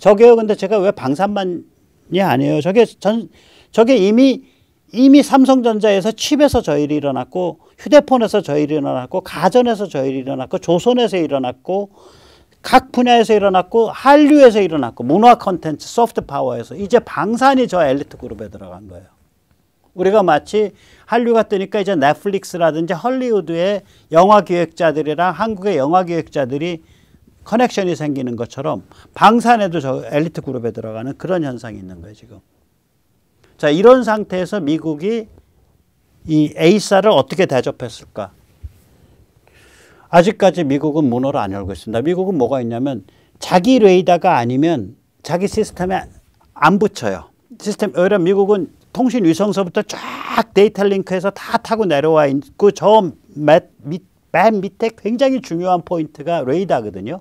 저게요. 근데 제가 왜 방산만이 아니에요. 저게 이미 삼성전자에서 칩에서 저일이 일어났고, 휴대폰에서 저일이 일어났고, 가전에서 저일이 일어났고, 조선에서 일어났고, 각 분야에서 일어났고, 한류에서 일어났고, 문화 콘텐츠, 소프트 파워에서 이제 방산이 저 엘리트 그룹에 들어간 거예요. 우리가 마치 한류가 뜨니까 이제 넷플릭스라든지 헐리우드의 영화 기획자들이랑 한국의 영화 기획자들이 커넥션이 생기는 것처럼 방산에도 저 엘리트 그룹에 들어가는 그런 현상이 있는 거예요, 지금. 자, 이런 상태에서 미국이 이 A사를 어떻게 대접했을까? 아직까지 미국은 문호를 안 열고 있습니다. 미국은 뭐가 있냐면 자기 레이더가 아니면 자기 시스템에 안 붙여요. 오히려 미국은 통신 위성서부터 쫙 데이터 링크해서 다 타고 내려와 있고 맨 밑에 굉장히 중요한 포인트가 레이더거든요.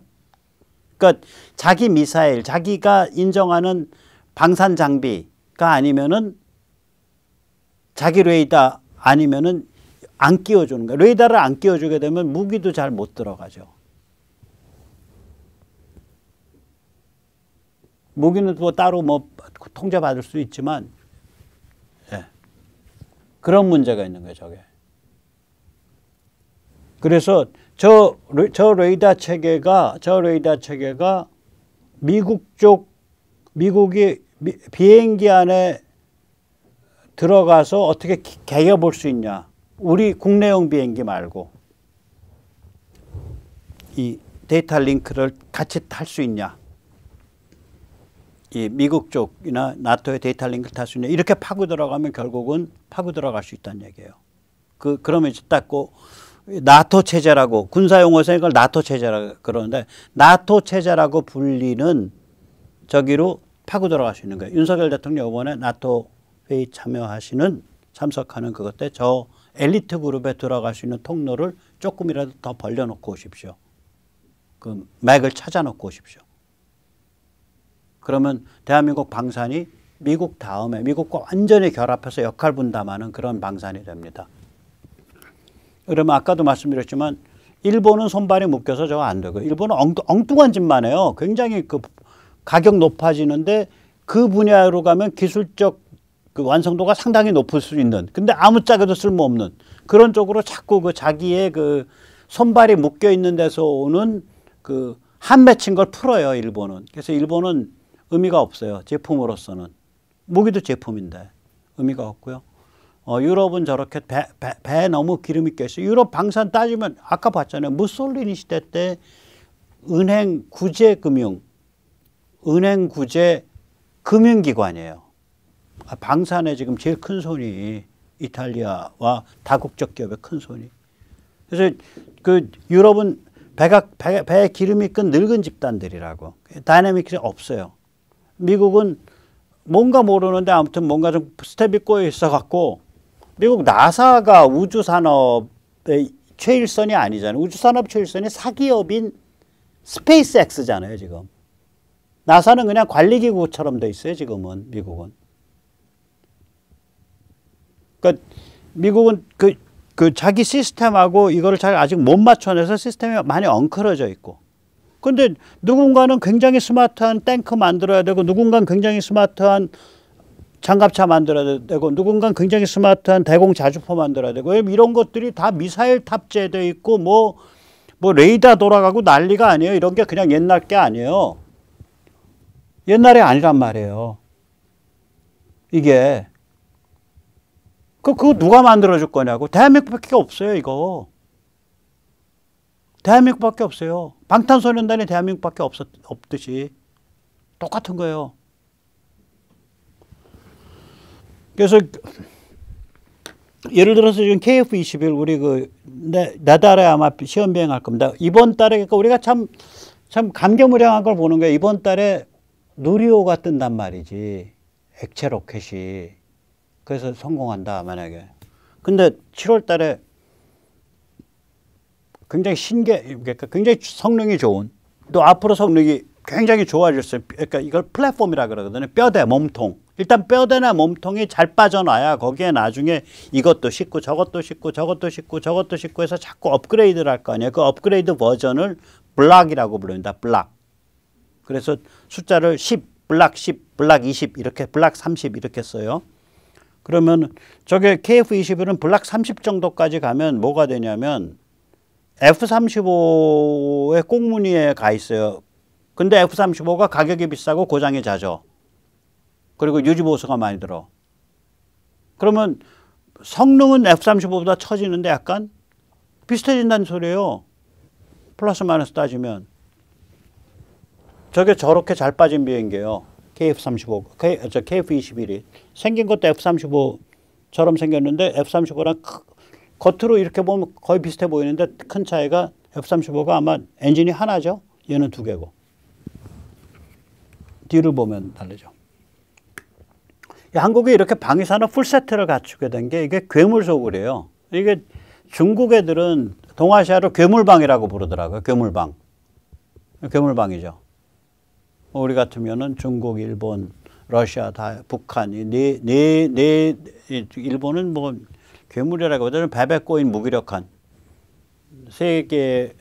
그러니까 자기 미사일, 자기가 인정하는 방산 장비가 아니면은 자기 레이더 아니면은 안 끼워주는 거예요. 레이더를 안 끼워주게 되면 무기도 잘 못 들어가죠. 무기는 또 따로 뭐 통제받을 수 있지만, 예. 그런 문제가 있는 거예요, 저게. 그래서 저 레이더 체계가 미국이 비행기 안에 들어가서 어떻게 개겨볼 수 있냐. 우리 국내용 비행기 말고 이 데이터 링크를 같이 탈 수 있냐. 이 미국 쪽이나 나토의 데이터 링크를 탈 수 있냐. 이렇게 파고 들어가면 결국은 파고 들어갈 수 있다는 얘기예요. 그러면 이제 딱 나토 체제라고, 군사용어에서 이걸 나토 체제라고 그러는데, 나토 체제라고 불리는 저기로 파고 들어갈 수 있는 거예요. 윤석열 대통령 이번에 나토 회의 참석하는 그것 때 저 엘리트 그룹에 들어갈 수 있는 통로를 조금이라도 더 벌려놓고 오십시오. 그 맥을 찾아놓고 오십시오. 그러면 대한민국 방산이 미국 다음에 미국과 완전히 결합해서 역할 분담하는 그런 방산이 됩니다. 그러면 아까도 말씀드렸지만 일본은 손발이 묶여서 저거 안 되고, 일본은 엉뚱한 짓만 해요. 굉장히 그 가격 높아지는데 그 분야로 가면 기술적 그 완성도가 상당히 높을 수 있는, 근데 아무짝에도 쓸모없는 그런 쪽으로 자꾸 그 자기의 그 손발이 묶여 있는 데서 오는 그 한 맺힌 걸 풀어요, 일본은. 그래서 일본은 의미가 없어요, 제품으로서는. 무기도 제품인데 의미가 없고요. 유럽은 저렇게 배에 너무 기름이 껴있어요. 유럽 방산 따지면 아까 봤잖아요. 무솔리니 시대 때 은행 구제 금융기관이에요. 방산에 지금 제일 큰 손이 이탈리아와 다국적 기업의 큰 손이. 그래서 그 유럽은 배에 기름이 끈 늙은 집단들이라고. 다이내믹이 없어요. 미국은 뭔가 모르는데 아무튼 뭔가 좀 스텝이 꼬여 있어 갖고, 미국 나사가 우주산업의 최일선이 아니잖아요. 우주산업 최일선이 사기업인 스페이스X잖아요, 지금. 나사는 그냥 관리기구처럼 돼 있어요, 지금은, 미국은. 그러니까 미국은 그 자기 시스템하고 이거를 잘 아직 못 맞춰내서 시스템이 많이 엉클어져 있고. 근데 누군가는 굉장히 스마트한 탱크 만들어야 되고, 누군가는 굉장히 스마트한 장갑차 만들어야 되고, 누군가는 굉장히 스마트한 대공 자주포 만들어야 되고, 이런 것들이 다 미사일 탑재되어 있고 뭐 레이더 돌아가고 난리가 아니에요. 이런 게 그냥 옛날 게 아니에요. 옛날에 아니란 말이에요. 이게. 그거 누가 만들어줄 거냐고. 대한민국밖에 없어요, 이거. 대한민국밖에 없어요. 방탄소년단이 대한민국밖에 없듯이 똑같은 거예요. 그래서 예를 들어서 지금 KF-21 우리 내달에 아마 시험 비행할 겁니다. 이번 달에, 그러니까 우리가 참 감개무량한 걸 보는 거예요. 이번 달에 누리호가 뜬단 말이지. 액체 로켓이. 그래서 성공한다, 만약에. 근데 7월 달에 굉장히 그러니까 굉장히 성능이 좋은, 또 앞으로 성능이 굉장히 좋아졌어요. 그러니까 이걸 플랫폼이라 그러거든요. 뼈대, 몸통. 일단 뼈대나 몸통이 잘 빠져나야 거기에 나중에 이것도 싣고 저것도 싣고 저것도 싣고 저것도 싣고 해서 자꾸 업그레이드를 할 거 아니에요. 그 업그레이드 버전을 블락이라고 부릅니다. 블락. 그래서 숫자를 10, 블락 10, 블락 20 이렇게 블락 30 이렇게 써요. 그러면 저게 KF-21은 블락 30 정도까지 가면 뭐가 되냐면 F-35의 꽁무니에 가 있어요. 근데 F-35가 가격이 비싸고 고장이 잦아. 그리고 유지보수가 많이 들어. 그러면 성능은 F-35보다 처지는데 약간 비슷해진다는 소리예요. 플러스 마이너스 따지면. 저게 저렇게 잘 빠진 비행기예요. KF-35, KF-21이. 생긴 것도 F-35처럼 생겼는데 F-35랑 겉으로 이렇게 보면 거의 비슷해 보이는데 큰 차이가 F-35가 아마 엔진이 하나죠. 얘는 두 개고. 뒤를 보면 다르죠. 한국이 이렇게 방위산업 풀세트를 갖추게 된 게 이게 괴물소굴이에요. 이게 중국 애들은 동아시아를 괴물방이라고 부르더라고요. 괴물방. 괴물방이죠. 우리 같으면은 중국, 일본, 러시아, 다 북한이 일본은 뭐 괴물이라고 하더라도 배배 꼬인 무기력한 세계의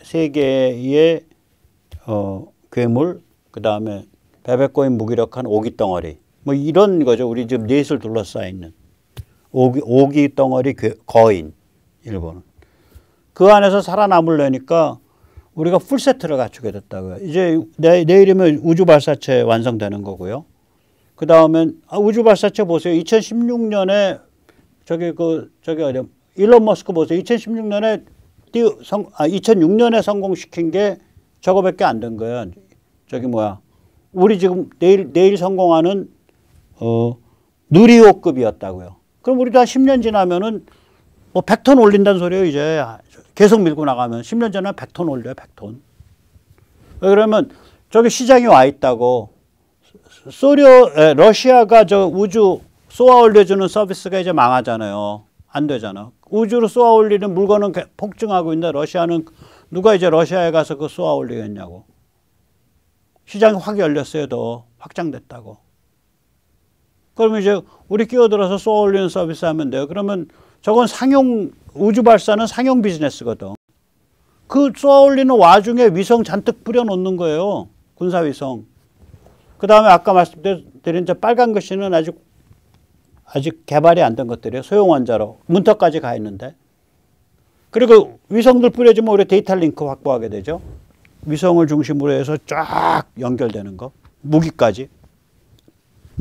괴물, 그 다음에 배배 꼬인 무기력한 오기 덩어리. 뭐 이런 거죠. 우리 지금 넷을 둘러싸여 있는 오기 덩어리 거인 일본은. 그 안에서 살아남으려니까 우리가 풀세트를 갖추게 됐다고요. 이제 내일이면 우주발사체 완성되는 거고요. 그 다음엔 우주발사체 보세요. 2016년에 일론 머스크 보세요. 2016년에 2006년에 성공시킨 게 저거밖에 안 된 거예요. 우리 지금 내일 성공하는 누리호급이었다고요. 그럼 우리도 한 10년 지나면은 뭐 100톤 올린다는 소리예요. 이제 계속 밀고 나가면 10년 전에 100톤 올려요. 100톤. 그러면 저기 시장이 와 있다고. 러시아가 저 우주 쏘아 올려주는 서비스가 이제 망하잖아요. 안 되잖아. 우주로 쏘아 올리는 물건은 폭증하고 있는데 러시아는 누가 이제 러시아에 가서 그 쏘아 올리겠냐고. 시장이 확 열렸어요. 더 확장됐다고. 그러면 이제 우리 끼어들어서 쏘아 올리는 서비스 하면 돼요. 그러면 저건 우주 발사는 상용 비즈니스거든. 그 쏘아 올리는 와중에 위성 잔뜩 뿌려놓는 거예요. 군사위성. 그 다음에 아까 말씀드린 저 빨간 글씨는 아직 개발이 안 된 것들이에요. 소형원자로. 문턱까지 가 있는데. 그리고 위성들 뿌려주면 우리 데이터 링크 확보하게 되죠. 위성을 중심으로 해서 쫙 연결되는 거. 무기까지.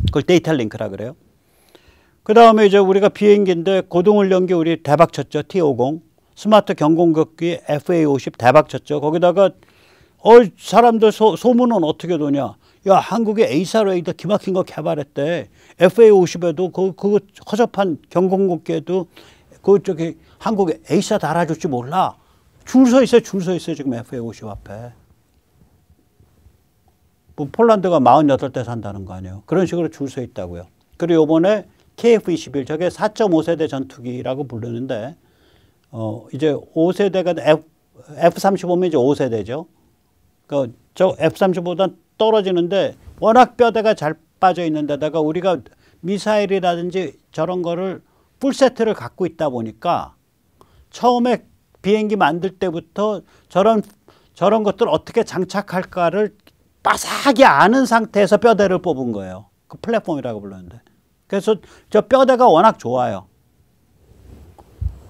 그걸 데이터 링크라 그래요. 그 다음에 이제 우리가 비행기인데 고동훈련기 우리 대박 쳤죠. T-50. 스마트 경공격기 FA-50 대박 쳤죠. 거기다가 사람들 소문은 어떻게 도냐. 야, 한국에 에이사 레이더 기막힌 거 개발했대. FA-50에도 그거 허접한 경공격기에도 한국에 에이사 달아줄 줄 몰라. 줄 서 있어요. 지금 FA-50 앞에. 뭐 폴란드가 48대 산다는 거 아니에요. 그런 식으로 줄 서 있다고요. 그리고 이번에 KF-21 저게 4.5세대 전투기라고 부르는데 이제 5세대가 F-35면 이제 5세대죠. 저 F-35보다 떨어지는데 워낙 뼈대가 잘 빠져 있는 데다가 우리가 미사일이라든지 저런 거를 풀세트를 갖고 있다 보니까 처음에 비행기 만들 때부터 저런 것들 어떻게 장착할까를 빠삭하게 아는 상태에서 뼈대를 뽑은 거예요. 그 플랫폼이라고 불렀는데. 그래서 저 뼈대가 워낙 좋아요.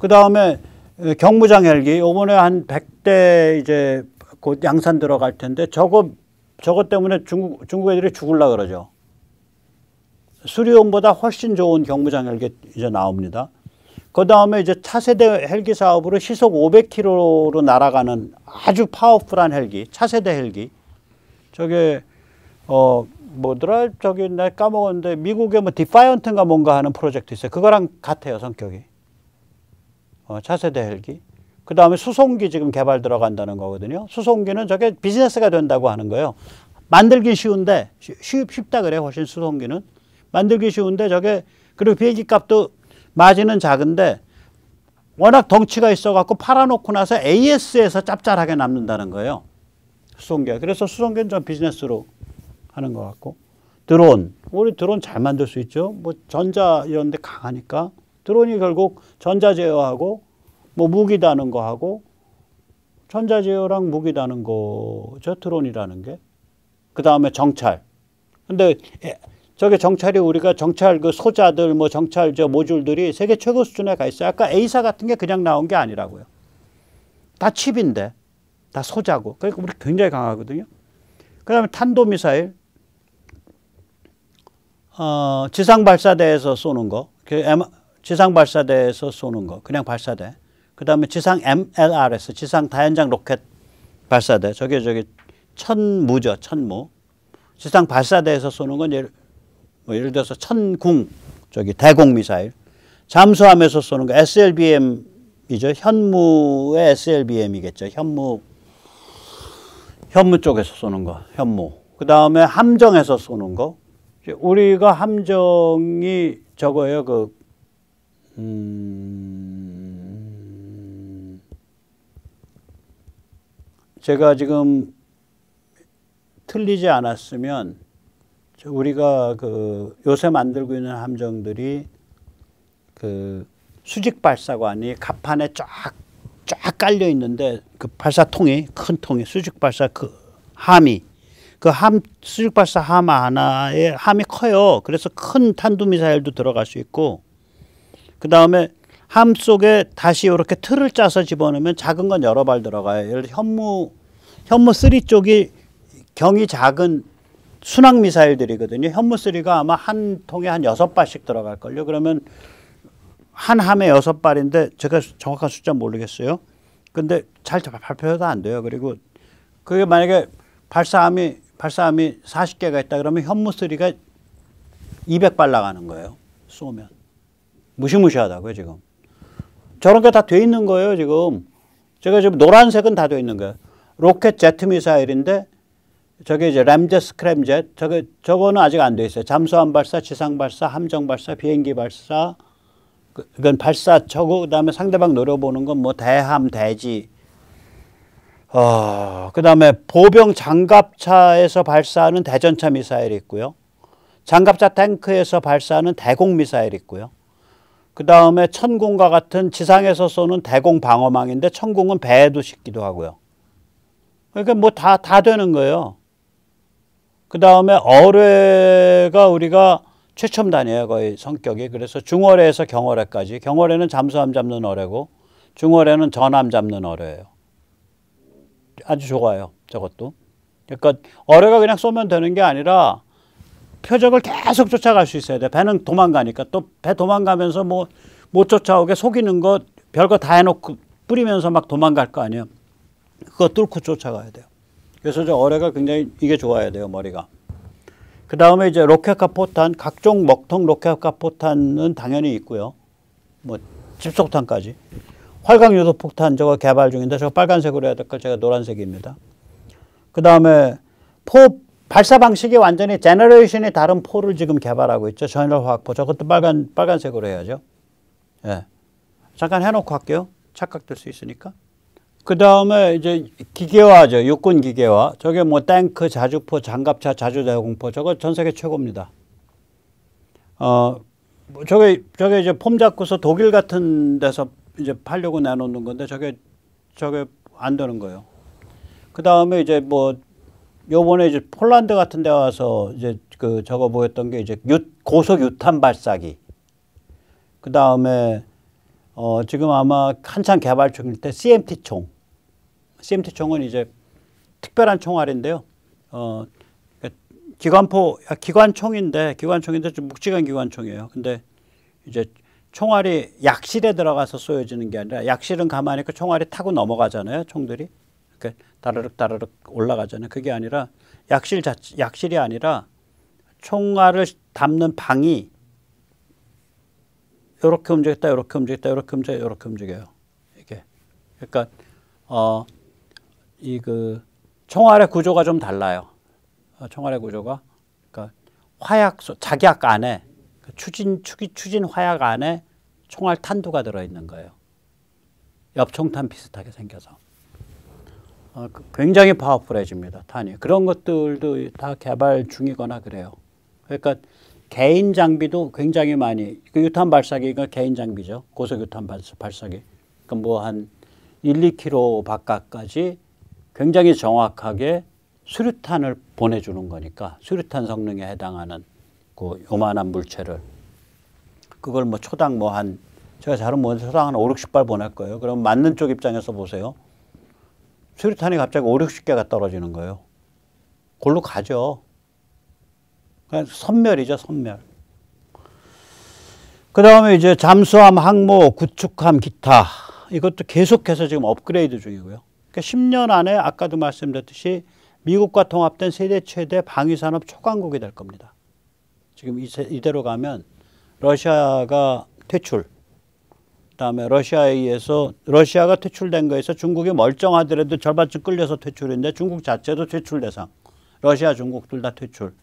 그 다음에 경무장 헬기, 요번에 한 100대 이제 곧 양산 들어갈 텐데 저거 때문에 중국 애들이 죽을라 그러죠. 수리온보다 훨씬 좋은 경무장 헬기 이제 나옵니다. 그 다음에 이제 차세대 헬기 사업으로 시속 500km로 날아가는 아주 파워풀한 헬기, 차세대 헬기. 저게 뭐더라? 저기 내가 까먹었는데 미국의 뭐 디파이언트인가 뭔가 하는 프로젝트 있어요. 그거랑 같아요, 성격이. 차세대 헬기. 그 다음에 수송기 지금 개발 들어간다는 거거든요. 수송기는 저게 비즈니스가 된다고 하는 거예요. 만들긴 쉬운데, 쉽다 그래요, 훨씬 수송기는. 만들기 쉬운데 저게, 그리고 비행기 값도 마진은 작은데 워낙 덩치가 있어갖고 팔아놓고 나서 AS에서 짭짤하게 남는다는 거예요. 수송기가. 그래서 수송기는 좀 비즈니스로 하는 것 같고. 드론. 우리 드론 잘 만들 수 있죠. 뭐 전자 이런 데 강하니까. 드론이 결국 전자 제어하고 뭐 무기 다는 거 하고 전자 제어랑 무기 다는 거죠. 드론이라는 게. 그 다음에 정찰. 근데 저게 정찰이 우리가 정찰 그 소자들 뭐 정찰 저 모듈들이 세계 최고 수준에 가 있어요. 아까 A사 같은 게 그냥 나온 게 아니라고요. 다 칩인데 다 소자고. 그러니까 우리 굉장히 강하거든요. 그 다음에 탄도미사일. 지상 발사대에서 쏘는 거. 지상 발사대에서 쏘는 거. 그냥 발사대. 그 다음에 지상 MLRS. 지상 다연장 로켓 발사대. 저게 천무죠. 천무. 지상 발사대에서 쏘는 건 예를 들어서 천궁, 대공 미사일. 잠수함에서 쏘는 거 SLBM이죠. 현무의 SLBM이겠죠. 현무 쪽에서 쏘는 거. 현무. 그 다음에 함정에서 쏘는 거. 우리가 함정이 저거예요. 제가 지금 틀리지 않았으면 우리가 요새 만들고 있는 함정들이 수직 발사관이 갑판에 쫙 깔려 있는데 그 발사통이 큰 통이 수직 발사 함이 수직 발사 함 하나에 함이 커요. 그래서 큰 탄도미사일도 들어갈 수 있고 그 다음에 함 속에 다시 이렇게 틀을 짜서 집어넣으면 작은 건 여러 발 들어가요. 예를 들어 현무 3 쪽이 경이 작은 순항 미사일들이거든요. 현무 3가 아마 한 통에 한 6발씩 들어갈걸요. 그러면 한 함에 6발인데 제가 정확한 숫자 모르겠어요. 근데 잘 발표도 안 돼요. 그리고 그게 만약에 발사함이 40개가 있다 그러면 현무 3가 200발 나가는 거예요. 쏘면. 무시무시하다고요, 지금. 저런 게 다 돼 있는 거예요, 지금. 제가 지금 노란색은 다 돼 있는 거예요. 로켓 제트 미사일인데 저게 이제 램젯, 스크램젯. 저거는 아직 안 돼 있어요. 잠수함 발사, 지상 발사, 함정 발사, 비행기 발사. 그건 발사처고 그다음에 상대방 노려보는 건 뭐 대함, 대지. 그다음에 보병 장갑차에서 발사하는 대전차 미사일이 있고요. 장갑차 탱크에서 발사하는 대공 미사일이 있고요. 그다음에 천궁과 같은 지상에서 쏘는 대공 방어망인데 천궁은 배에도 싣기도 하고요. 그러니까 뭐 다 되는 거예요. 그다음에 어뢰가 우리가 최첨단이에요. 거의 성격이. 그래서 중어뢰에서 경어뢰까지. 경어뢰는 잠수함 잡는 어뢰고 중어뢰는 전함 잡는 어뢰예요. 아주 좋아요. 저것도. 그러니까 어뢰가 그냥 쏘면 되는 게 아니라 표적을 계속 쫓아갈 수 있어야 돼. 배는 도망가니까. 또 배 도망가면서 뭐 못 쫓아오게 속이는 거 별거 다 해놓고 뿌리면서 막 도망갈 거 아니에요. 그거 뚫고 쫓아가야 돼요. 그래서 저 어뢰가 굉장히 이게 좋아야 돼요. 머리가. 그 다음에 이제 로켓과 포탄, 각종 먹통 로켓과 포탄은 당연히 있고요. 뭐 집속탄까지. 활강 유도 폭탄 저거 개발 중인데 저거 빨간색으로 해야 될 걸 제가 노란색입니다. 그 다음에 발사 방식이 완전히 제너레이션이 다른 포를 지금 개발하고 있죠. 전열 화학포. 저것도 빨간색으로 해야죠. 예. 잠깐 해놓고 할게요. 착각될 수 있으니까. 그 다음에 이제 기계화죠. 육군 기계화. 저게 뭐 탱크, 자주포, 장갑차, 자주대공포. 저거 전 세계 최고입니다. 저게 이제 폼 잡고서 독일 같은 데서 이제 팔려고 내놓는 건데 저게 안 되는 거예요. 그 다음에 이제 뭐 요번에 이제 폴란드 같은 데 와서 이제 저거 보였던 게 이제 고속 유탄 발사기. 그 다음에 지금 아마 한창 개발 중일 때 CMT 총. CMT 총은 이제 특별한 총알인데요. 기관총인데 좀 묵직한 기관총이에요. 근데 이제 총알이 약실에 들어가서 쏘여지는 게 아니라 약실은 가만히 있고 총알이 타고 넘어가잖아요. 총들이. 그러니까 다르륵 올라가잖아요. 그게 아니라 약실이 아니라 총알을 담는 방이 이렇게 움직였다, 이렇게 움직였다, 이렇게 움직여, 이렇게 움직여요. 이게. 그러니까 총알의 구조가 좀 달라요. 총알의 구조가. 그러니까 작약 안에 추진 화약 안에 총알 탄두가 들어있는 거예요. 엽총탄 비슷하게 생겨서. 굉장히 파워풀해집니다. 탄이. 그런 것들도 다 개발 중이거나 그래요. 그러니까 개인 장비도 굉장히 많이. 유탄 발사기가 개인 장비죠. 고속 유탄 발사기. 그러니까 뭐 한 1, 2km 바깥까지 굉장히 정확하게 수류탄을 보내주는 거니까 수류탄 성능에 해당하는 그 요만한 물체를 그걸 뭐 초당 뭐 한 제가 잘은 모르는데 초당 한 5, 60발 보낼 거예요. 그럼 맞는 쪽 입장에서 보세요. 수류탄이 갑자기 5, 60개가 떨어지는 거예요. 골로 가죠. 그냥 선멸이죠, 선멸. 그 다음에 이제 잠수함, 항모, 구축함, 기타. 이것도 계속해서 지금 업그레이드 중이고요. 그러니까 10년 안에 아까도 말씀드렸듯이 미국과 통합된 세계 최대 방위산업 초강국이 될 겁니다. 지금 이대로 가면 러시아가 퇴출, 그다음에 러시아에 의해서 러시아가 퇴출된 거에서 중국이 멀쩡하더라도 절반쯤 끌려서 퇴출인데 중국 자체도 퇴출 대상. 러시아, 중국 둘 다 퇴출.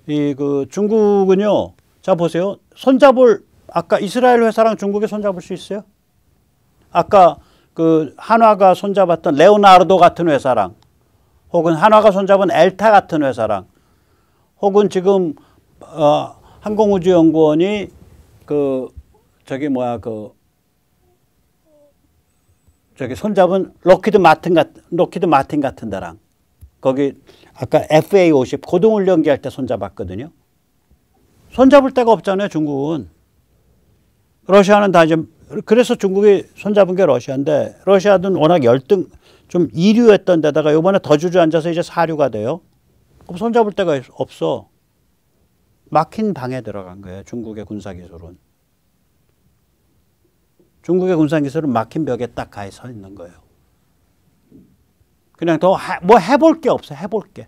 그 중국은요. 자 보세요. 손잡을 아까 이스라엘 회사랑 중국이 손잡을 수 있어요? 아까 그 한화가 손잡았던 레오나르도 같은 회사랑 혹은 한화가 손잡은 엘타 같은 회사랑 혹은 지금 항공우주연구원이 그 저기 뭐야 그 저기 손잡은 록히드 마틴 같은 데랑 거기 아까 FA-50 고등훈련기 할 때 손잡았거든요. 손잡을 데가 없잖아요, 중국은. 러시아는 다 이제 그래서 중국이 손잡은 게 러시아인데 러시아는 워낙 열등 좀 2류였던 데다가 이번에 더 주저앉아서 이제 4류가 돼요. 그럼 손잡을 데가 없어. 막힌 방에 들어간 거예요, 중국의 군사기술은. 중국의 군사기술은 막힌 벽에 딱 가에 서 있는 거예요. 그냥 더 뭐 해볼 게 없어, 해볼 게.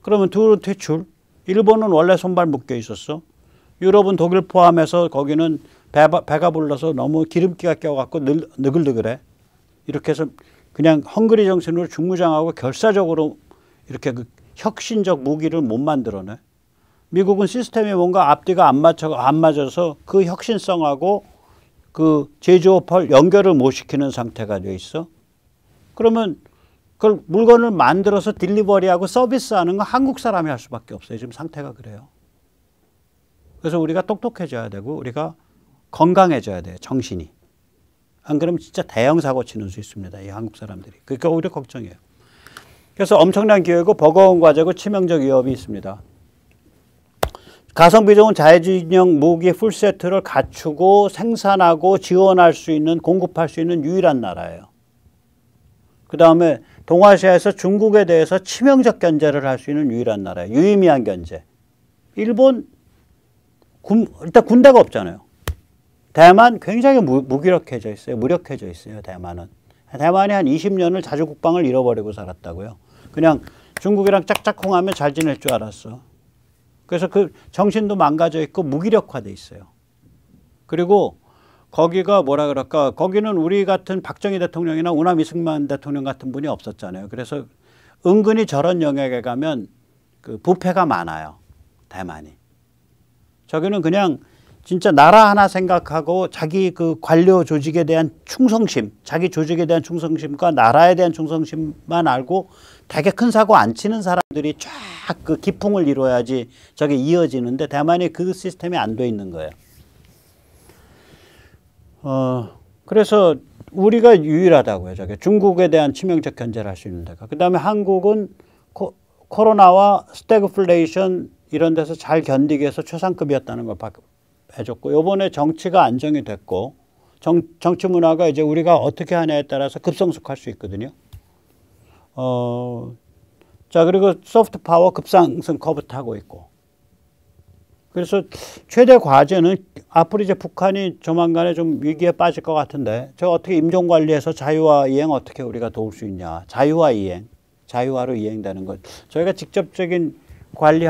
그러면 둘은 퇴출. 일본은 원래 손발 묶여 있었어. 유럽은 독일 포함해서 거기는 배가 불러서 너무 기름기가 껴갖고 느글느글해. 이렇게 해서 그냥 헝그리 정신으로 중무장하고 결사적으로 이렇게 그 혁신적 무기를 못 만들어내. 미국은 시스템이 뭔가 앞뒤가 안 맞아서 그 혁신성하고 그 제조업을 연결을 못 시키는 상태가 돼 있어. 그러면 그걸 물건을 만들어서 딜리버리하고 서비스하는 건 한국 사람이 할 수밖에 없어요. 지금 상태가 그래요. 그래서 우리가 똑똑해져야 되고 우리가 건강해져야 돼요. 정신이. 안 그러면 진짜 대형 사고 치는 수 있습니다. 이 한국 사람들이. 그러니까 오히려 걱정이에요. 그래서 엄청난 기회고 버거운 과제고 치명적 위협이 있습니다. 가성비 좋은 자율주행 무기 풀세트를 갖추고 생산하고 지원할 수 있는 공급할 수 있는 유일한 나라예요. 그 다음에 동아시아에서 중국에 대해서 치명적 견제를 할 수 있는 유일한 나라예요. 유의미한 견제. 일본 일단 군대가 없잖아요. 대만 굉장히 무기력해져 있어요. 무력해져 있어요. 대만은. 대만이 한 20년을 자주국방을 잃어버리고 살았다고요. 그냥 중국이랑 짝짝꿍하면 잘 지낼 줄 알았어. 그래서 그 정신도 망가져 있고 무기력화돼 있어요. 그리고 거기가 뭐라 그럴까? 거기는 우리 같은 박정희 대통령이나 우남 이승만 대통령 같은 분이 없었잖아요. 그래서 은근히 저런 영역에 가면 그 부패가 많아요. 대만이. 저기는 그냥 진짜 나라 하나 생각하고 자기 그 관료 조직에 대한 충성심, 자기 조직에 대한 충성심과 나라에 대한 충성심만 알고 되게 큰 사고 안 치는 사람들이 쫙 그 기풍을 이뤄야지 저게 이어지는데 대만이 그 시스템이 안 돼 있는 거예요. 그래서 우리가 유일하다고요. 저게 중국에 대한 치명적 견제를 할 수 있는 데가. 그 다음에 한국은 코로나와 스태그플레이션 이런 데서 잘 견디기 위해서 최상급이었다는 걸 해줬고, 요번에 정치가 안정이 됐고, 정치 문화가 이제 우리가 어떻게 하냐에 따라서 급성숙할 수 있거든요. 자, 그리고 소프트 파워 급상승 커브 타고 있고. 그래서 최대 과제는 앞으로 이제 북한이 조만간에 좀 위기에 빠질 것 같은데, 저 어떻게 임종 관리해서 자유화 이행 어떻게 우리가 도울 수 있냐. 자유화 이행, 자유화로 이행되는 것. 저희가 직접적인 관리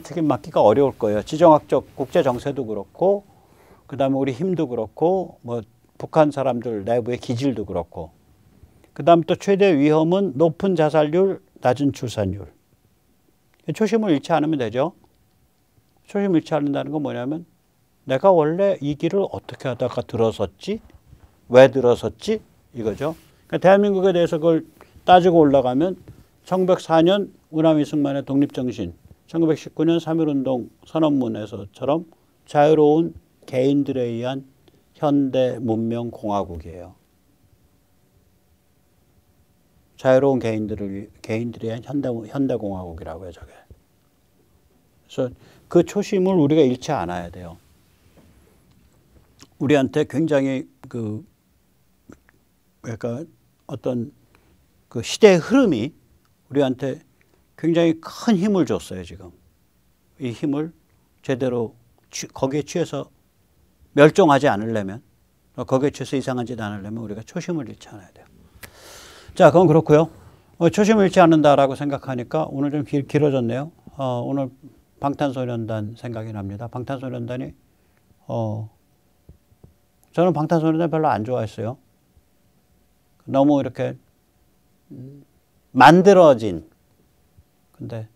책임 맡기가 어려울 거예요. 지정학적 국제 정세도 그렇고, 그 다음에 우리 힘도 그렇고, 뭐 북한 사람들 내부의 기질도 그렇고, 그 다음 또 최대 위험은 높은 자살률, 낮은 출산율. 초심을 잃지 않으면 되죠. 초심 잃지 않는다는 건 뭐냐면 내가 원래 이 길을 어떻게 하다가 들어섰지? 왜 들어섰지? 이거죠. 그러니까 대한민국에 대해서 그걸 따지고 올라가면 1904년 우남 이승만의 독립정신, 1919년 3.1운동 선언문에서처럼 자유로운 개인들에 의한 현대 문명 공화국이에요. 자유로운 개인들이 위한 현대공화국이라고요, 저게. 그래서 그 초심을 우리가 잃지 않아야 돼요. 우리한테 굉장히 그러니까 어떤 그 시대의 흐름이 우리한테 굉장히 큰 힘을 줬어요, 지금. 이 힘을 제대로 거기에 취해서 멸종하지 않으려면, 거기에 취해서 이상한 짓 안 하려면 우리가 초심을 잃지 않아야 돼요. 자, 그건 그렇고요. 초심을 잃지 않는다라고 생각하니까 오늘 좀 길어졌네요. 오늘 방탄소년단 생각이 납니다. 방탄소년단이 저는 방탄소년단 별로 안 좋아했어요. 너무 이렇게 만들어진, 근데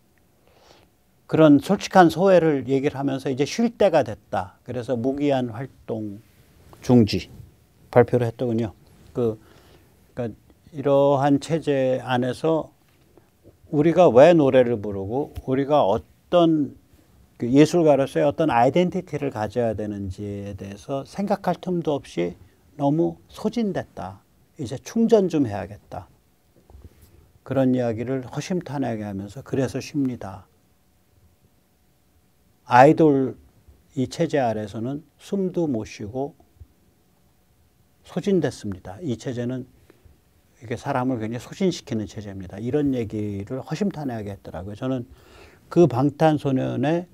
그런 솔직한 소회를 얘기를 하면서 이제 쉴 때가 됐다. 그래서 무기한 활동 중지 발표를 했더군요. 그러니까 이러한 체제 안에서 우리가 왜 노래를 부르고 우리가 어떤 그 예술가로서의 어떤 아이덴티티를 가져야 되는지에 대해서 생각할 틈도 없이 너무 소진됐다. 이제 충전 좀 해야겠다. 그런 이야기를 허심탄회하게 하면서 그래서 쉽니다. 아이돌 이 체제 아래서는 숨도 못 쉬고 소진됐습니다. 이 체제는 이게 사람을 굉장히 소진시키는 체제입니다. 이런 얘기를 허심탄회하게 했더라고요. 저는 그 방탄소년의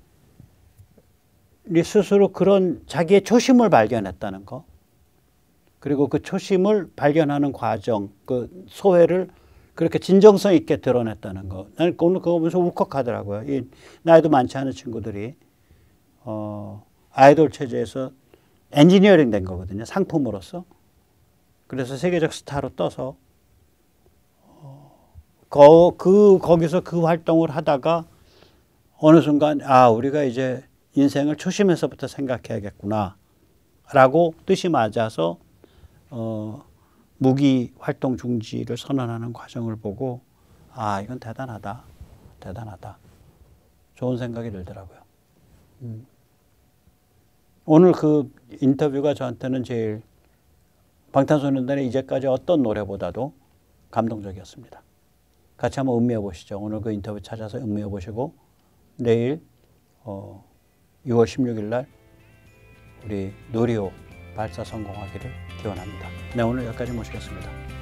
스스로 그런 자기의 초심을 발견했다는 거, 그리고 그 초심을 발견하는 과정, 그 소회를 그렇게 진정성 있게 드러냈다는 거. 나는 오늘 그거 보면서 울컥하더라고요. 이 나이도 많지 않은 친구들이 아이돌 체제에서 엔지니어링 된 거거든요. 상품으로서. 그래서 세계적 스타로 떠서 거기서 그 활동을 하다가 어느 순간 우리가 이제 인생을 초심에서부터 생각해야겠구나 라고 뜻이 맞아서 무기 활동 중지를 선언하는 과정을 보고 이건 대단하다. 좋은 생각이 들더라고요. 오늘 그 인터뷰가 저한테는 제일 방탄소년단의 이제까지 어떤 노래보다도 감동적이었습니다. 같이 한번 음미해 보시죠. 오늘 그 인터뷰 찾아서 음미해 보시고 내일 6월 16일 날 우리 누리호 발사 성공하기를 기원합니다. 네, 오늘 여기까지 모시겠습니다.